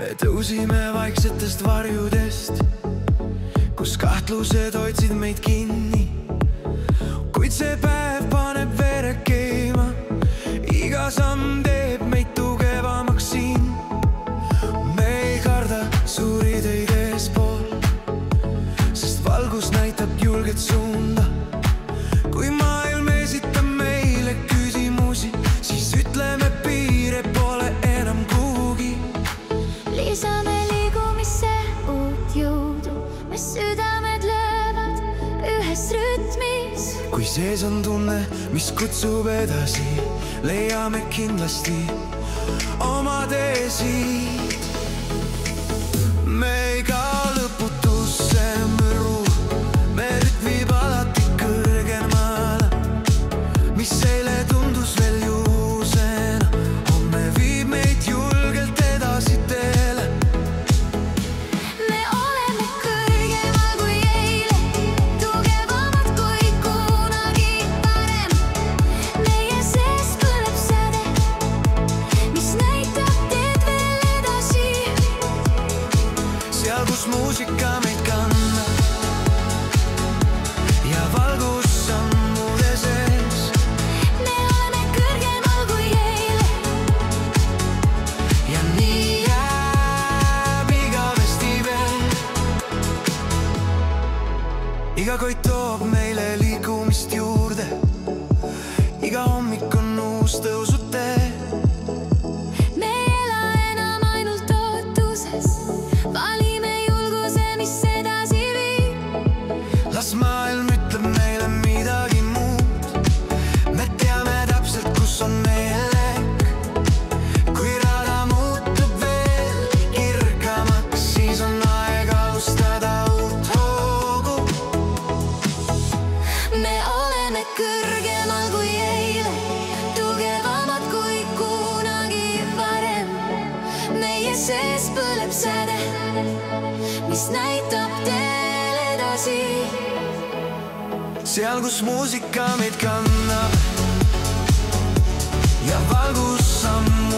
me tõusime vaiksetest varjudest, kus kahtlused hoidsid meid kinni. Kuid see päev paneb vere keema, iga samm teeb meid tugevamaks siin. Me ei karda suuri teid eespool, sest valgus näitab julget suunda. Kui maailm esitab meile küsimusi, siis ütleme piire pole enam kuhugi. Lisame liigumisse uut jõudu, me südamed löövad ühes rütmis. Kui sees on tunne, mis kutsub edasi, leiame kindlasti oma tee siit. Me ei kao lõputusse mõru, me rütmib alati kõrgemale. Mis eile tundus veel juhusena, homme viib meid julgelt edasi teele. Me oleme kõrgemal kui eile, tugevamad kui kunagi varem. Meie sees põleb säde, mis näitab teed veel edasi. Seal, kus muusika meid kannab ja valgus sammude sees. Me oleme kõrgemal kui eile, Ja nii jääb igavesti veel. Iga koit toob meile liikumist juurde, iga hommik on uus tõusutee. me ei ela enam ainult ootuses, valime julguse, mis edasi viib. Las maailm ütleb meile midagi muud, me teame täpselt, kus on meie lek. Kui rada muutub veel kirkamaks, siis on aeg alustada uut hoogu. Me oleme kõrgemal kui eile, tugevamad kui kunagi varem. Meie sees põleb säde, mis näitab teel edasi. Seal, kus muusika meid kannab ja valgus samm